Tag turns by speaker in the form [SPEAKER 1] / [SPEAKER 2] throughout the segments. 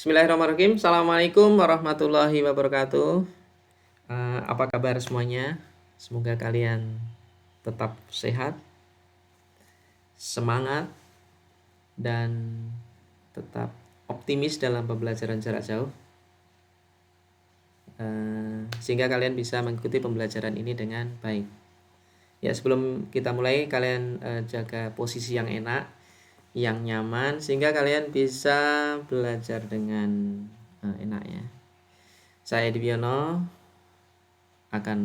[SPEAKER 1] Bismillahirrahmanirrahim. Assalamualaikum warahmatullahi wabarakatuh. Apa kabar semuanya? Semoga kalian tetap sehat, semangat, dan tetap optimis dalam pembelajaran jarak jauh, sehingga kalian bisa mengikuti pembelajaran ini dengan baik. Ya, sebelum kita mulai, kalian jaga posisi yang enak, yang nyaman, sehingga kalian bisa belajar dengan enak ya. Saya Divyono akan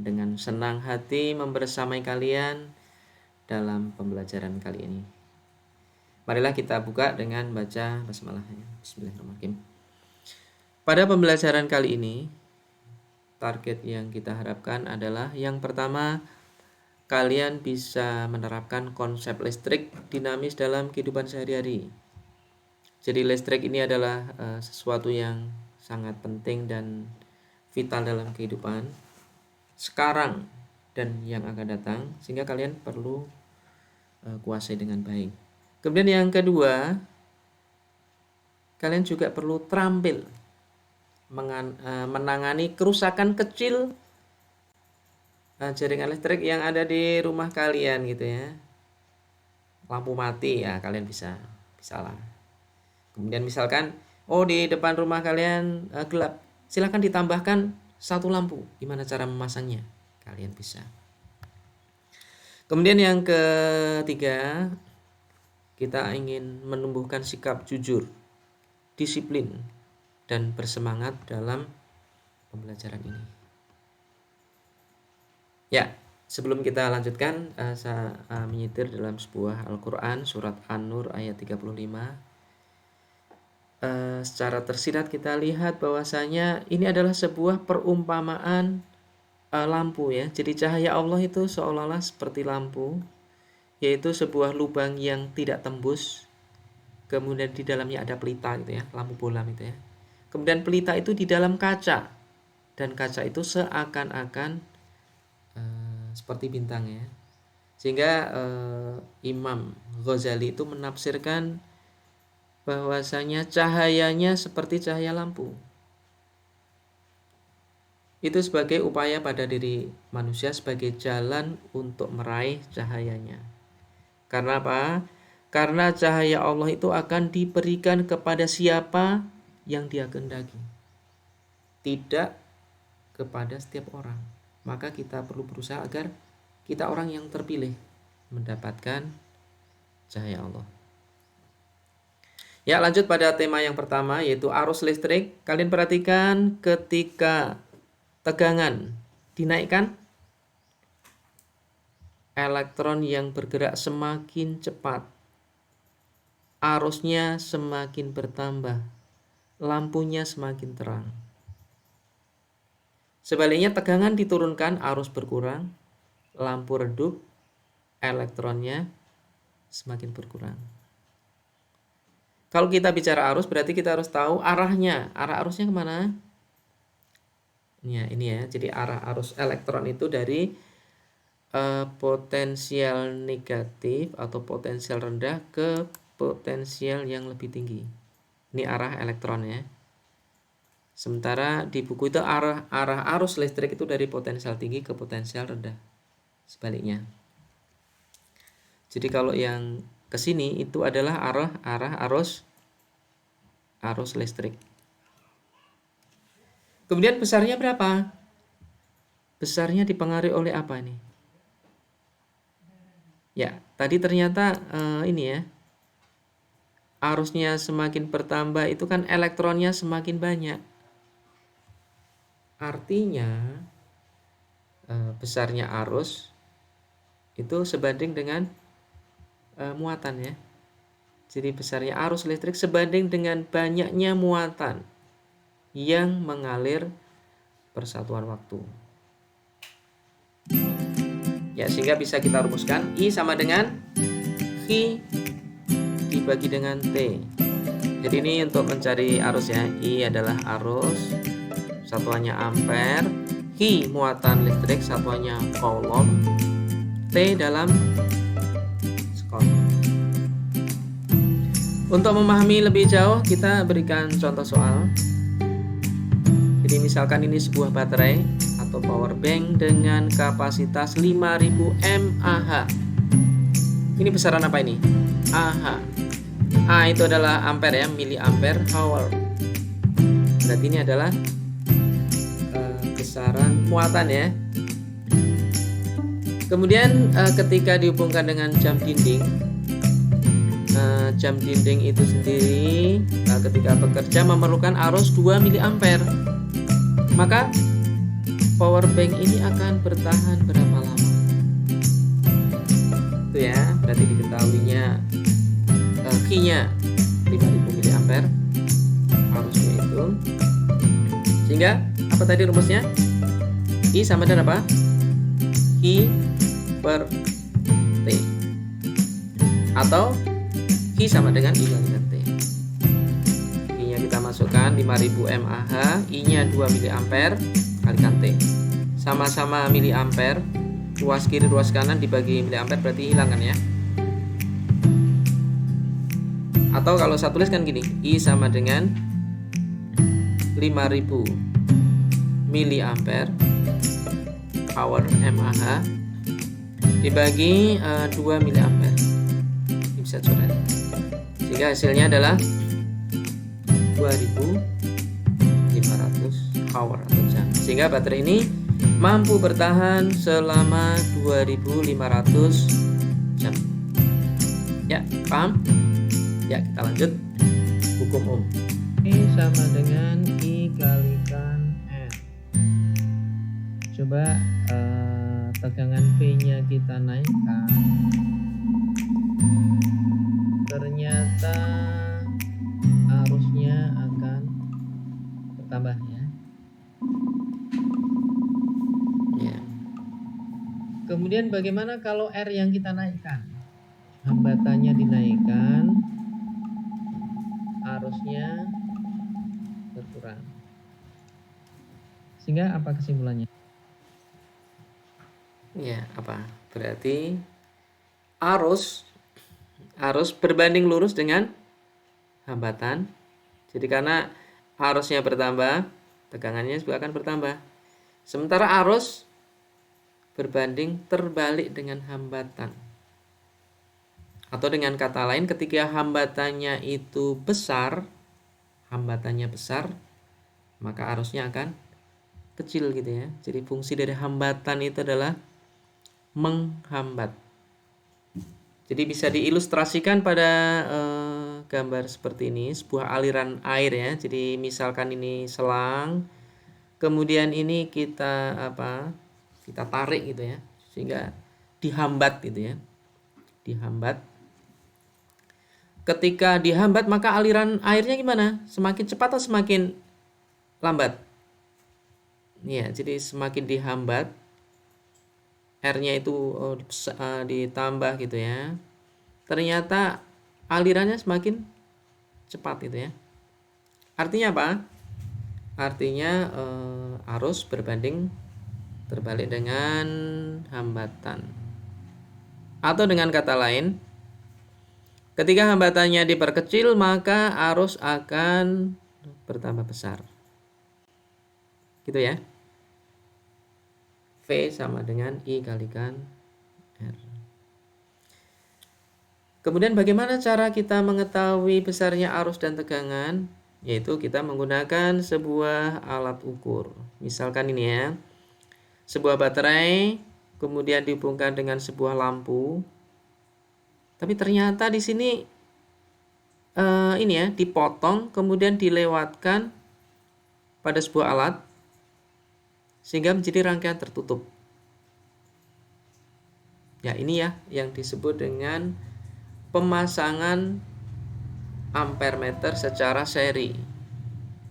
[SPEAKER 1] dengan senang hati membersamai kalian dalam pembelajaran kali ini. Marilah kita buka dengan baca basmalah. Bismillahirrahmanirrahim. Pada pembelajaran kali ini, target yang kita harapkan adalah yang pertama, kalian bisa menerapkan konsep listrik dinamis dalam kehidupan sehari-hari. Jadi listrik ini adalah sesuatu yang sangat penting dan vital dalam kehidupan sekarang dan yang akan datang, sehingga kalian perlu kuasai dengan baik. Kemudian yang kedua, kalian juga perlu terampil menangani kerusakan kecil jaringan listrik yang ada di rumah kalian gitu ya. Lampu mati ya, kalian bisa lah. Kemudian misalkan di depan rumah kalian gelap, silakan ditambahkan satu lampu. Gimana cara memasangnya? Kalian bisa. Kemudian yang ketiga, kita ingin menumbuhkan sikap jujur, disiplin, dan bersemangat dalam pembelajaran ini. Ya, sebelum kita lanjutkan, saya menyitir dalam sebuah Al-Quran, surat An-Nur ayat 35. Secara tersirat kita lihat bahwasanya ini adalah sebuah perumpamaan lampu ya. Jadi cahaya Allah itu seolah-olah seperti lampu, yaitu sebuah lubang yang tidak tembus. Kemudian di dalamnya ada pelita gitu ya, lampu bolam itu ya. Kemudian pelita itu di dalam kaca, dan kaca itu seakan-akan seperti bintang ya. Sehingga Imam Ghazali itu menafsirkan bahwasanya cahayanya seperti cahaya lampu. Itu sebagai upaya pada diri manusia sebagai jalan untuk meraih cahayanya. Karena apa? Karena cahaya Allah itu akan diberikan kepada siapa yang Dia kehendaki, tidak kepada setiap orang. Maka kita perlu berusaha agar kita orang yang terpilih mendapatkan cahaya Allah. Ya, lanjut pada tema yang pertama, yaitu arus listrik. Kalian perhatikan ketika tegangan dinaikkan, elektron yang bergerak semakin cepat, arusnya semakin bertambah, lampunya semakin terang. Sebaliknya tegangan diturunkan, arus berkurang, lampu redup, elektronnya semakin berkurang. Kalau kita bicara arus, berarti kita harus tahu arahnya. Arah arusnya kemana? Ya, ini ya. Jadi arah arus elektron itu dari potensial negatif atau potensial rendah ke potensial yang lebih tinggi. Ini arah elektron ya. Sementara di buku itu arah arus listrik itu dari potensial tinggi ke potensial rendah. Sebaliknya. Jadi kalau yang ke sini itu adalah arah arus listrik. Kemudian besarnya berapa? Besarnya dipengaruhi oleh apa nih? Ya, tadi ternyata ini ya. Arusnya semakin bertambah itu kan elektronnya semakin banyak. Artinya besarnya arus itu sebanding dengan muatan ya. Jadi besarnya arus listrik sebanding dengan banyaknya muatan yang mengalir persatuan waktu. Ya, sehingga bisa kita rumuskan I sama dengan I dibagi dengan T. Jadi ini untuk mencari arus ya. I adalah arus, satuannya ampere. I muatan listrik, satuannya coulomb. T dalam sekon. Untuk memahami lebih jauh, kita berikan contoh soal. Jadi misalkan ini sebuah baterai atau power bank dengan kapasitas 5000 mAh. Ini besaran apa ini? Ah. A itu adalah ampere ya, miliampere hour. Berarti ini adalah besaran muatan ya. Kemudian ketika dihubungkan dengan jam dinding, jam dinding itu sendiri ketika bekerja memerlukan arus 2 miliampere. Maka power bank ini akan bertahan berapa lama? Itu ya, berarti diketahuinya Q-nya 5000 miliampere arusnya itu. Sehingga apa tadi rumusnya? I sama dengan apa? Q per T. Atau Q sama dengan I kali T. I-nya kita masukkan 5000 mAh, I-nya 2 miliampere kalikan T. Sama-sama miliampere, ruas kiri ruas kanan dibagi miliampere berarti hilang kan ya. Atau kalau saya tulis kan gini, I sama dengan 5000 miliampere hour mAh dibagi 2 miliampere. Ini bisa coret. Sehingga hasilnya adalah 2500 hour atau jam. Sehingga baterai ini mampu bertahan selama 2500 jam. Ya, paham? Ya, kita lanjut. Hukum Ohm. I sama dengan I kalikan R. Coba tegangan V-nya kita naikkan. Ternyata arusnya akan bertambah ya. Ya. Kemudian bagaimana kalau R yang kita naikkan? Hambatannya dinaikkan, arusnya berkurang. Sehingga apa kesimpulannya? Ya, apa? Berarti arus berbanding lurus dengan hambatan. Jadi karena arusnya bertambah, tegangannya juga akan bertambah. Sementara arus berbanding terbalik dengan hambatan. Atau dengan kata lain, ketika hambatannya itu besar, maka arusnya akan kecil gitu ya. Jadi fungsi dari hambatan itu adalah menghambat. Jadi bisa diilustrasikan pada gambar seperti ini, sebuah aliran air ya. Jadi misalkan ini selang, kemudian ini kita tarik gitu ya, sehingga dihambat gitu ya. Dihambat. Ketika dihambat maka aliran airnya gimana? Semakin cepat atau semakin lambat? Ya, jadi semakin dihambat, R-nya itu ditambah gitu ya. Ternyata alirannya semakin cepat gitu ya. Artinya apa? Artinya arus berbanding terbalik dengan hambatan. Atau dengan kata lain, ketika hambatannya diperkecil maka arus akan bertambah besar. Gitu ya. V sama dengan I kalikan R. Kemudian bagaimana cara kita mengetahui besarnya arus dan tegangan? Yaitu kita menggunakan sebuah alat ukur. Misalkan ini ya. Sebuah baterai kemudian dihubungkan dengan sebuah lampu. Tapi ternyata di sini ini ya dipotong kemudian dilewatkan pada sebuah alat sehingga menjadi rangkaian tertutup. Ya, ini ya yang disebut dengan pemasangan ampermeter secara seri.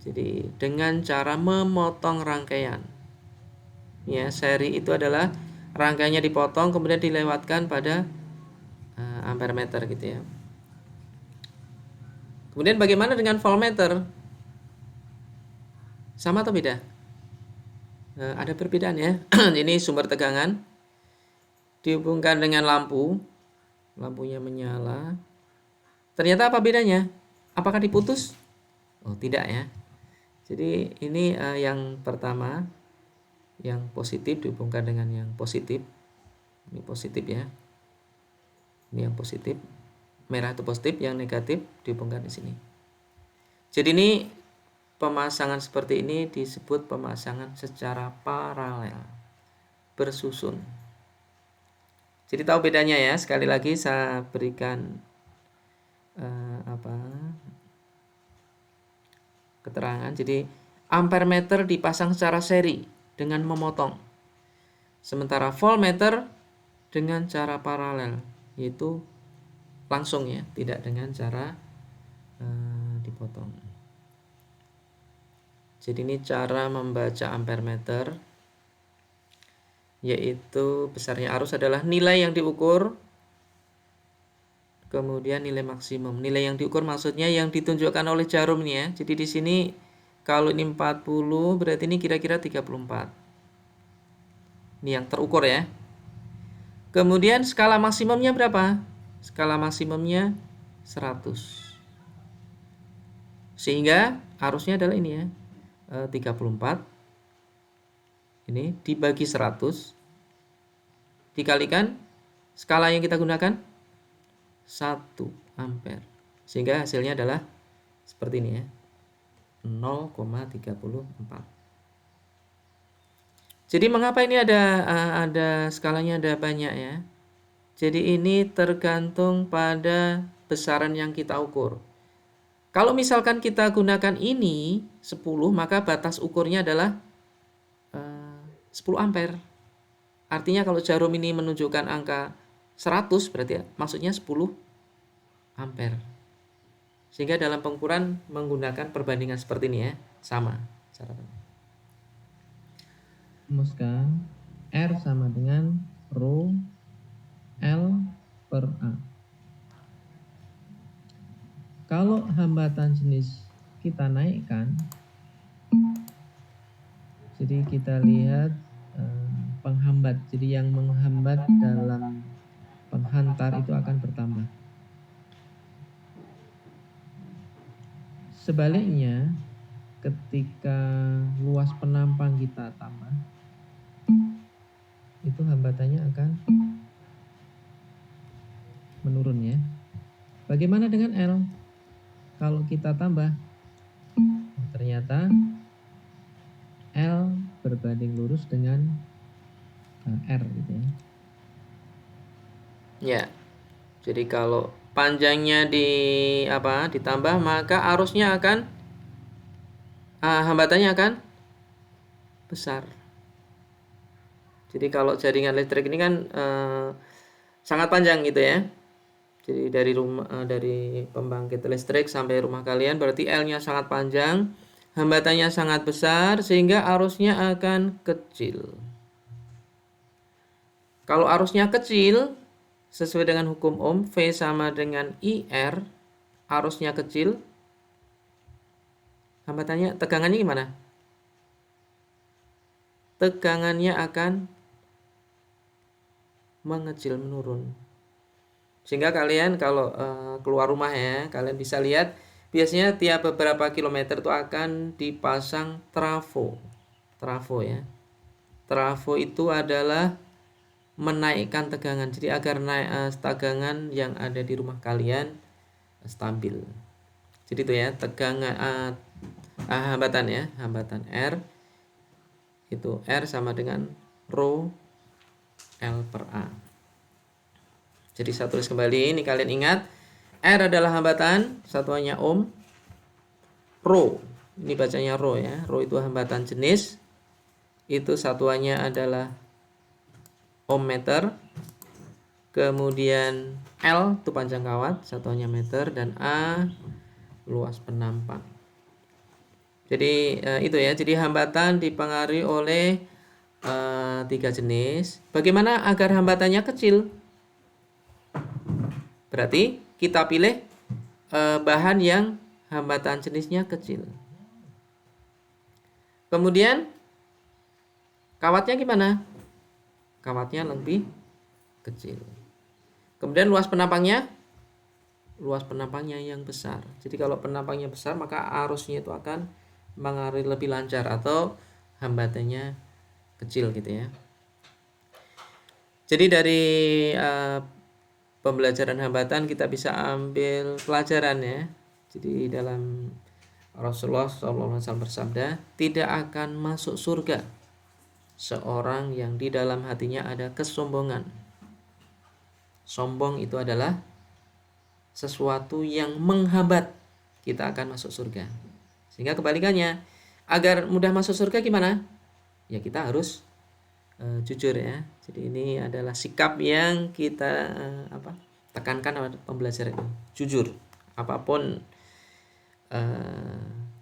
[SPEAKER 1] Jadi dengan cara memotong rangkaian. Ya, seri itu adalah rangkaiannya dipotong kemudian dilewatkan pada ampermeter gitu ya. Kemudian bagaimana dengan voltmeter? Sama atau beda? Ada perbedaan ya. Ini sumber tegangan dihubungkan dengan lampu. Lampunya menyala. Ternyata apa bedanya? Apakah diputus? Oh, tidak ya. Jadi ini yang pertama, yang positif dihubungkan dengan yang positif. Ini positif ya. Ini yang positif. Merah itu positif, yang negatif dihubungkan di sini. Jadi ini pemasangan seperti ini disebut pemasangan secara paralel, bersusun. Jadi tahu bedanya ya. Sekali lagi saya berikan keterangan. Jadi ampere meter dipasang secara seri dengan memotong. Sementara voltmeter dengan cara paralel, yaitu langsung ya, tidak dengan cara dipotong. Jadi ini cara membaca ampere meter, yaitu besarnya arus adalah nilai yang diukur, kemudian nilai maksimum. Nilai yang diukur maksudnya yang ditunjukkan oleh jarum nih ya. Jadi di sini kalau ini 40 berarti ini kira-kira 34. Ini yang terukur ya. Kemudian skala maksimumnya berapa? Skala maksimumnya 100. Sehingga arusnya adalah ini ya. 34 ini dibagi 100 dikalikan skala yang kita gunakan 1 ampere, sehingga hasilnya adalah seperti ini ya, 0,34. Jadi mengapa ini ada skalanya ada banyak ya? Jadi ini tergantung pada besaran yang kita ukur. Kalau misalkan kita gunakan ini 10, maka batas ukurnya adalah 10 ampere. Artinya kalau jarum ini menunjukkan angka 100 berarti ya, maksudnya 10 ampere. Sehingga dalam pengukuran menggunakan perbandingan seperti ini ya, sama caranya. Rumuskan R sama dengan rho L per A. Kalau hambatan jenis kita naikkan, jadi kita lihat penghambat. Jadi yang menghambat dalam penghantar itu akan bertambah. Sebaliknya, ketika luas penampang kita tambah, itu hambatannya akan menurun ya. Bagaimana dengan L? Kalau kita tambah, ternyata L berbanding lurus dengan R gitu ya. Ya. Jadi kalau panjangnya ditambah, maka arusnya akan hambatannya akan besar. Jadi kalau jaringan listrik ini kan sangat panjang gitu ya. Jadi dari pembangkit listrik sampai rumah kalian berarti L-nya sangat panjang, hambatannya sangat besar sehingga arusnya akan kecil. Kalau arusnya kecil, sesuai dengan hukum Ohm, V sama dengan IR, arusnya kecil, hambatannya, tegangannya gimana? Tegangannya akan mengecil, menurun. Sehingga kalian kalau keluar rumah ya, kalian bisa lihat biasanya tiap beberapa kilometer itu akan dipasang trafo. Trafo ya. Trafo itu adalah menaikkan tegangan. Jadi agar naik tegangan yang ada di rumah kalian stabil. Jadi itu ya, tegangan hambatan ya, hambatan R itu R sama dengan rho L per A. Jadi saya tulis kembali, ini kalian ingat, R adalah hambatan, satuannya ohm. Rho, ini bacanya rho ya, rho itu hambatan jenis, itu satuannya adalah ohm meter. Kemudian L itu panjang kawat, satuannya meter, dan A luas penampang. Jadi itu ya, jadi hambatan dipengaruhi oleh 3 jenis. Bagaimana agar hambatannya kecil? Berarti kita pilih bahan yang hambatan jenisnya kecil. Kemudian kawatnya gimana? Kawatnya lebih kecil. Kemudian luas penampangnya luas penampangnya yang besar. Jadi kalau penampangnya besar maka arusnya itu akan mengalir lebih lancar atau hambatannya kecil gitu ya. Jadi dari pembelajaran hambatan kita bisa ambil pelajaran ya. Jadi dalam Rasulullah SAW bersabda, tidak akan masuk surga seorang yang di dalam hatinya ada kesombongan. Sombong itu adalah sesuatu yang menghambat kita akan masuk surga. Sehingga kebalikannya, agar mudah masuk surga gimana? Ya kita harus jujur ya. Jadi ini adalah sikap yang kita tekankan pada pembelajaran ini. Jujur, apapun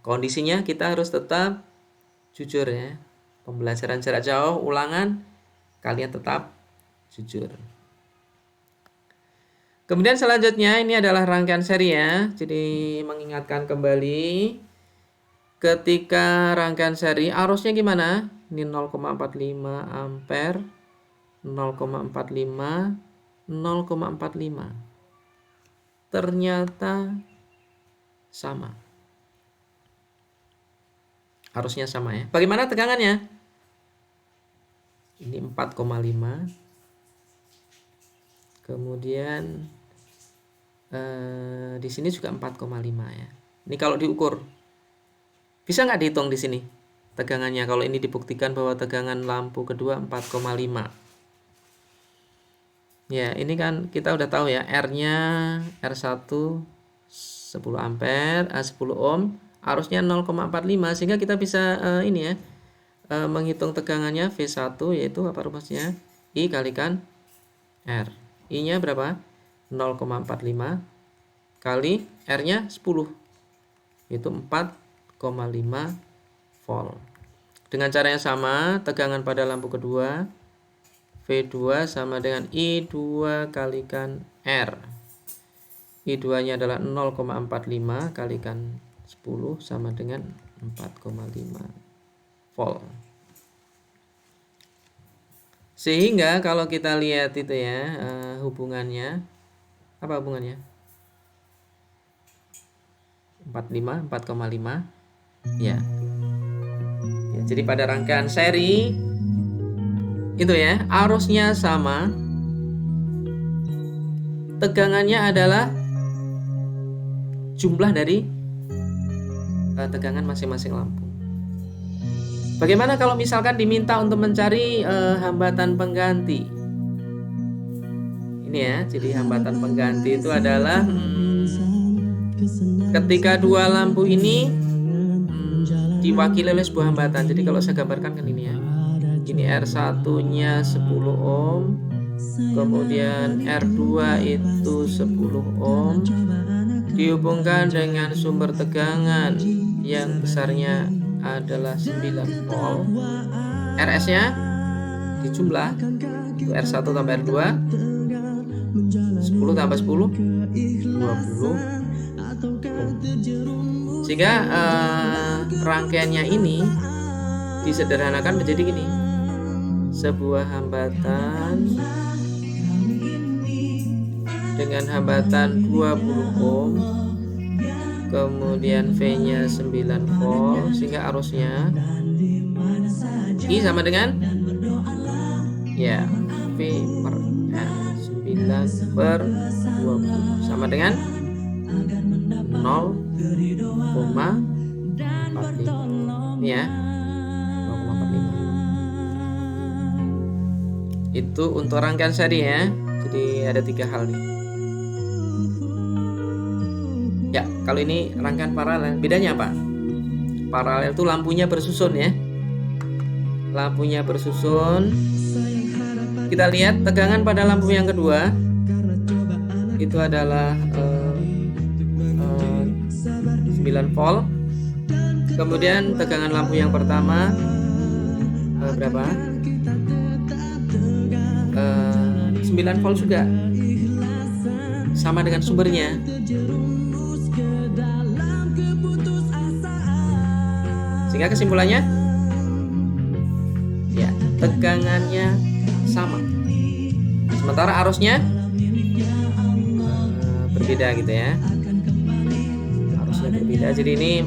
[SPEAKER 1] kondisinya kita harus tetap jujur ya. Pembelajaran jarak jauh, ulangan, kalian tetap jujur. Kemudian selanjutnya ini adalah rangkaian seri ya. Jadi mengingatkan kembali ketika rangkaian seri arusnya gimana? Ini 0,45 ampere, 0,45, 0,45. Ternyata sama. Arusnya sama ya. Bagaimana tegangannya? Ini 4,5. Kemudian di sini juga 4,5 ya. Ini kalau diukur. Bisa nggak dihitung di sini tegangannya kalau ini dibuktikan bahwa tegangan lampu kedua 4,5. Ya, ini kan kita udah tahu ya, R-nya R1 10 ampere, 10 ohm, arusnya 0,45 sehingga kita bisa ini ya menghitung tegangannya V1 yaitu apa rumusnya? I kalikan R. I-nya berapa? 0,45 kali R-nya 10. Itu 4,5 volt. Dengan cara yang sama, tegangan pada lampu kedua V2 sama dengan I2 kalikan R. I2-nya adalah 0,45 kalikan 10 sama dengan 4,5 volt. Sehingga kalau kita lihat itu ya hubungannya, apa hubungannya? 4,5 ya. Jadi pada rangkaian seri itu ya, arusnya sama, tegangannya adalah jumlah dari tegangan masing-masing lampu. Bagaimana kalau misalkan diminta untuk mencari hambatan pengganti? Ini ya, jadi hambatan pengganti itu adalah ketika dua lampu ini diwakili oleh sebuah hambatan. Jadi kalau saya gambarkan kan ini ya. Ini R1-nya 10 ohm, kemudian R2 itu 10 ohm, dihubungkan dengan sumber tegangan yang besarnya adalah 9 volt. RS-nya dijumlah, R1 tambah R2, 10 tambah 10, 20. Sehingga rangkaiannya ini disederhanakan menjadi gini. Sebuah hambatan dengan hambatan 20 ohm, kemudian V-nya 9 volt, sehingga arusnya I sama dengan ya V per N 9 per 20 sama dengan 0,45 ya, 0,45. Itu untuk rangkaian seri ya. Jadi ada 3 hal nih. Ya, kalau ini rangkaian paralel, bedanya apa? Paralel itu lampunya bersusun ya. Lampunya bersusun. Kita lihat tegangan pada lampu yang kedua itu adalah 9 volt. Kemudian tegangan lampu yang pertama berapa? 9 volt juga. Sama dengan sumbernya. Sehingga kesimpulannya ya, tegangannya sama. Sementara arusnya berbeda gitu ya, arusnya berbeda. Jadi ini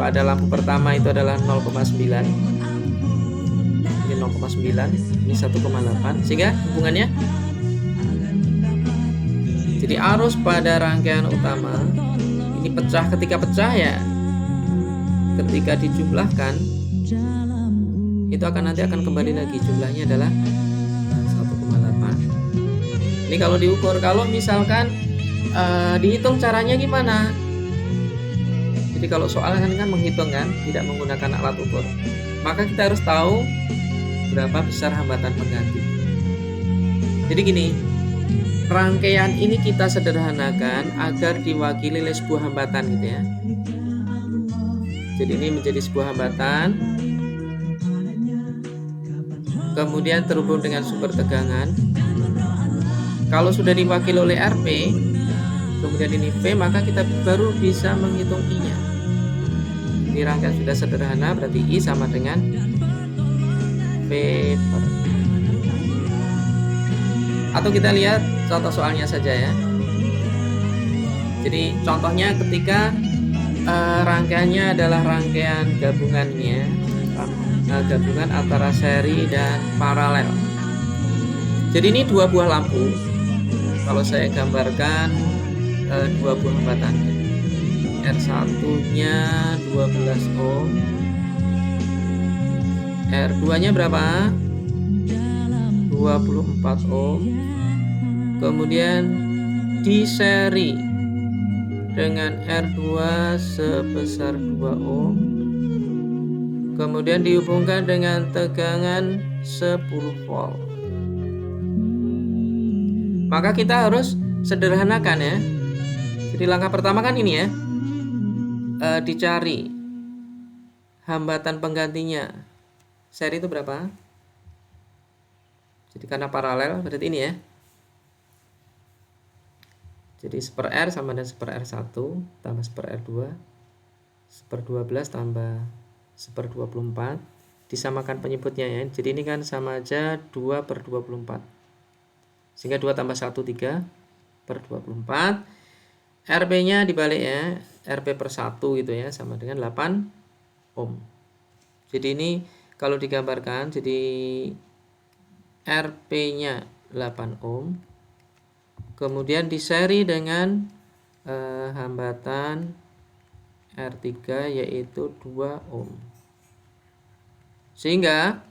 [SPEAKER 1] pada lampu pertama itu adalah 0,9, ini 0,9, ini 1,8, sehingga hubungannya, jadi arus pada rangkaian utama ini pecah, ketika pecah ya, ketika dijumlahkan itu nanti akan kembali lagi, jumlahnya adalah 1,8. Ini kalau diukur, kalau misalkan dihitung caranya gimana? Jadi kalau soal kan menghitung kan, tidak menggunakan alat ukur, maka kita harus tahu berapa besar hambatan pengganti. Jadi gini, rangkaian ini kita sederhanakan agar diwakili oleh sebuah hambatan gitu ya. Jadi ini menjadi sebuah hambatan, kemudian terhubung dengan sumber tegangan. Kalau sudah diwakili oleh RP, kemudian ini V, maka kita baru bisa menghitung I-nya. Ini rangkaian sudah sederhana, berarti I sama dengan V per. Atau kita lihat contoh soalnya saja ya. Jadi contohnya ketika rangkaiannya adalah rangkaian gabungannya, gabungan antara seri dan paralel. Jadi ini dua buah lampu. Kalau saya gambarkan dua buah hambatan, R1-nya 12 ohm, R2-nya berapa? 24 ohm. Kemudian di seri dengan R2 sebesar 2 ohm, kemudian dihubungkan dengan tegangan 10 volt. Maka kita harus sederhanakan ya. Jadi langkah pertama kan ini ya, dicari hambatan penggantinya. Seri itu berapa? Jadi karena paralel berarti ini ya. Jadi 1/R sama dengan 1/R1 tambah 1/R2, 1/12 tambah 1/24, disamakan penyebutnya ya. Jadi ini kan sama aja 2/24. Sehingga 2 tambah 1, 3/24. RP-nya dibalik ya, RP per 1 gitu ya, sama dengan 8 ohm. Jadi ini kalau digambarkan, jadi RP-nya 8 ohm, kemudian diseri dengan hambatan R3 yaitu 2 ohm. Sehingga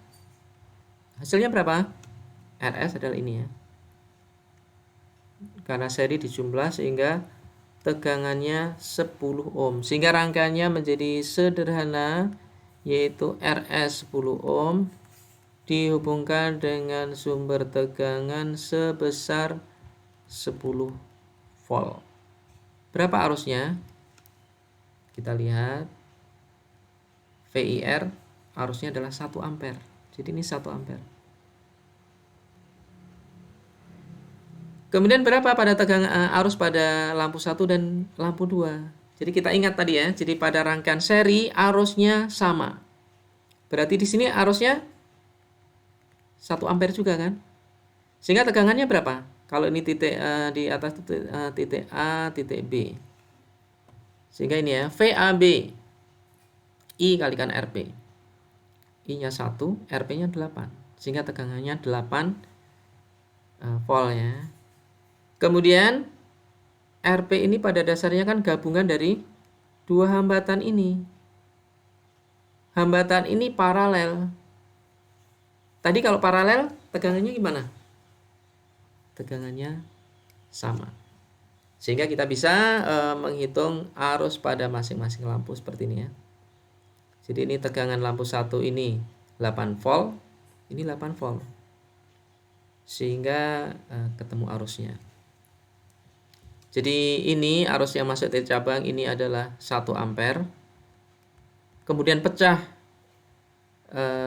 [SPEAKER 1] hasilnya berapa? RS adalah ini ya. Karena seri dijumlah sehingga tegangannya 10 ohm. Sehingga rangkaiannya menjadi sederhana, yaitu RS 10 ohm dihubungkan dengan sumber tegangan sebesar 10 volt. Berapa arusnya? Kita lihat VIR arusnya adalah 1 ampere. Jadi ini 1 ampere. Kemudian berapa pada tegangan arus pada lampu 1 dan lampu 2? Jadi kita ingat tadi ya. Jadi pada rangkaian seri arusnya sama. Berarti di sini arusnya 1 ampere juga kan? Sehingga tegangannya berapa? Kalau ini titik di atas titik A, titik B. Sehingga ini ya, VAB I kalikan RP. I-nya 1, RP-nya 8. Sehingga tegangannya 8 volt ya. Kemudian RP ini pada dasarnya kan gabungan dari dua hambatan ini. Hambatan ini paralel. Tadi kalau paralel tegangannya gimana? Tegangannya sama. Sehingga kita bisa menghitung arus pada masing-masing lampu seperti ini ya. Jadi ini tegangan lampu 1 ini 8 volt, ini 8 volt. Sehingga ketemu arusnya. Jadi ini arus yang masuk dari cabang ini adalah 1 ampere. Kemudian pecah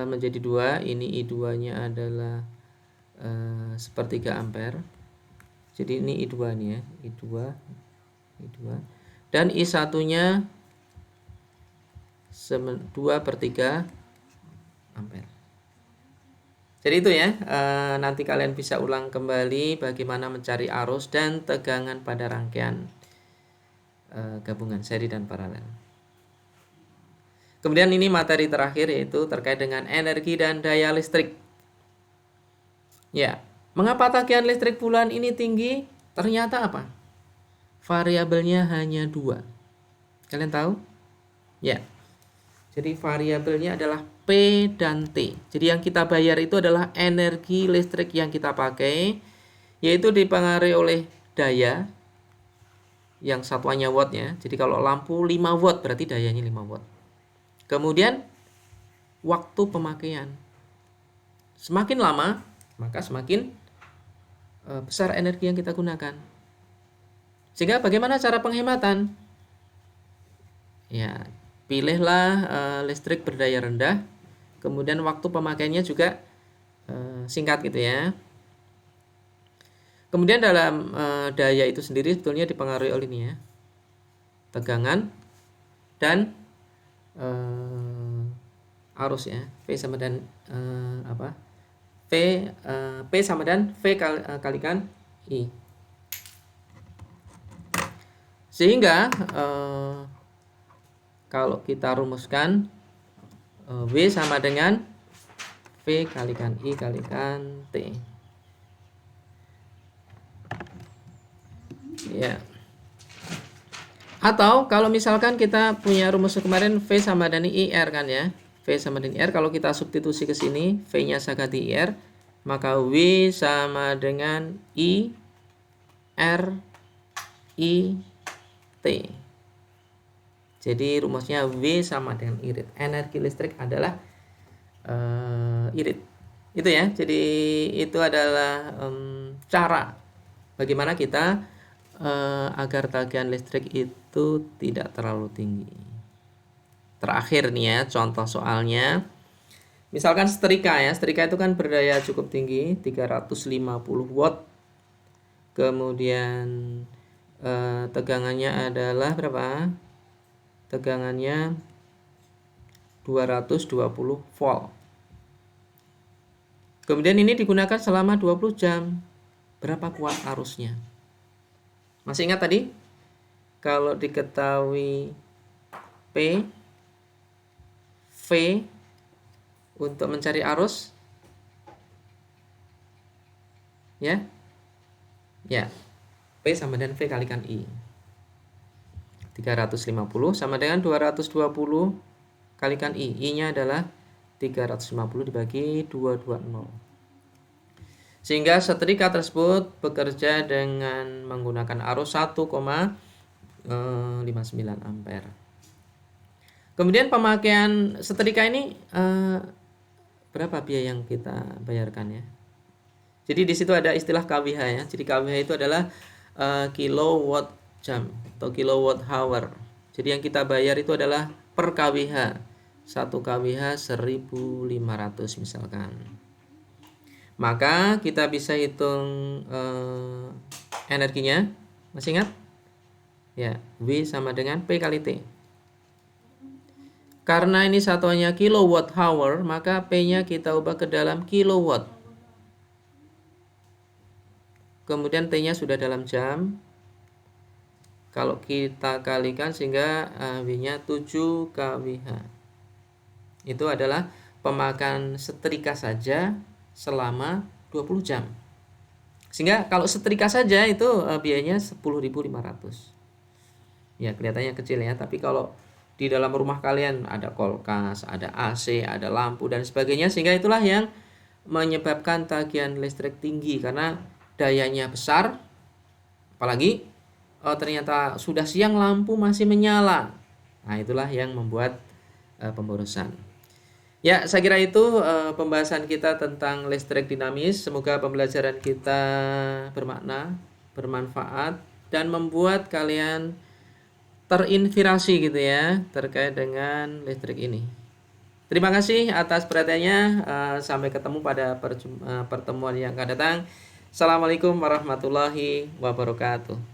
[SPEAKER 1] menjadi 2. Ini I2-nya adalah 1/3 ampere. Jadi ini I2 nih ya, I2. Dan I1-nya 2/3 ampere. Jadi itu ya, nanti kalian bisa ulang kembali bagaimana mencari arus dan tegangan pada rangkaian gabungan seri dan paralel. Kemudian ini materi terakhir yaitu terkait dengan energi dan daya listrik. Ya, mengapa tagihan listrik bulan ini tinggi? Ternyata apa? Variabelnya hanya 2. Kalian tahu? Ya. Jadi variabelnya adalah P dan T. Jadi yang kita bayar itu adalah energi listrik yang kita pakai, yaitu dipengaruhi oleh daya yang satuannya watt ya. Jadi kalau lampu 5 watt berarti dayanya 5 watt. Kemudian waktu pemakaian. Semakin lama, maka semakin besar energi yang kita gunakan. Sehingga bagaimana cara penghematan? Ya, pilihlah listrik berdaya rendah, kemudian waktu pemakaiannya juga singkat gitu ya. Kemudian dalam daya itu sendiri sebetulnya dipengaruhi oleh ini ya, tegangan dan arus ya. V sama dan P sama dan V kalikan I. Sehingga kalau kita rumuskan W sama dengan V kalikan I kalikan T. Ya. Atau kalau misalkan kita punya rumus kemarin V sama dengan IR kan ya. V sama dengan IR, kalau kita substitusi ke sini, V-nya saya ganti IR, maka W sama dengan I R I T. Jadi rumusnya W sama dengan irit. Energi listrik adalah irit. Itu ya. Jadi itu adalah cara bagaimana kita agar tagihan listrik itu tidak terlalu tinggi. Terakhir nih ya, contoh soalnya. Misalkan setrika ya. Setrika itu kan berdaya cukup tinggi, 350 watt. Kemudian tegangannya adalah berapa? Tegangannya 220 volt. Kemudian ini digunakan selama 20 jam. Berapa kuat arusnya? Masih ingat tadi? Kalau diketahui P, V untuk mencari arus, ya, ya, P sama dengan V kalikan I. 350 sama dengan 220 kalikan I. I-nya adalah 350 dibagi 220. Sehingga setrika tersebut bekerja dengan menggunakan arus 1,59 ampere. Kemudian pemakaian setrika ini berapa biaya yang kita bayarkan ya? Jadi di situ ada istilah kWh ya. Jadi kWh itu adalah kilowatt jam atau kilowatt hour. Jadi yang kita bayar itu adalah per kWh. 1 kWh 1.500 misalkan. Maka kita bisa hitung energinya. Masih ingat? Ya, W sama dengan P kali T. Karena ini satuannya kilowatt hour, maka P-nya kita ubah ke dalam kilowatt. Kemudian T-nya sudah dalam jam. Kalau kita kalikan sehingga W-nya 7 kWh. Itu adalah pemakaian setrika saja selama 20 jam. Sehingga kalau setrika saja itu biayanya 10.500. Ya, kelihatannya kecil ya, tapi kalau di dalam rumah kalian ada kulkas, ada AC, ada lampu dan sebagainya, sehingga itulah yang menyebabkan tagihan listrik tinggi karena dayanya besar. Apalagi ternyata sudah siang lampu masih menyala. Nah, itulah yang membuat pemborosan. Ya, saya kira itu pembahasan kita tentang listrik dinamis. Semoga pembelajaran kita bermakna, bermanfaat dan membuat kalian terinspirasi gitu ya terkait dengan listrik ini. Terima kasih atas perhatiannya. Sampai ketemu pada pertemuan yang akan datang. Assalamualaikum warahmatullahi wabarakatuh.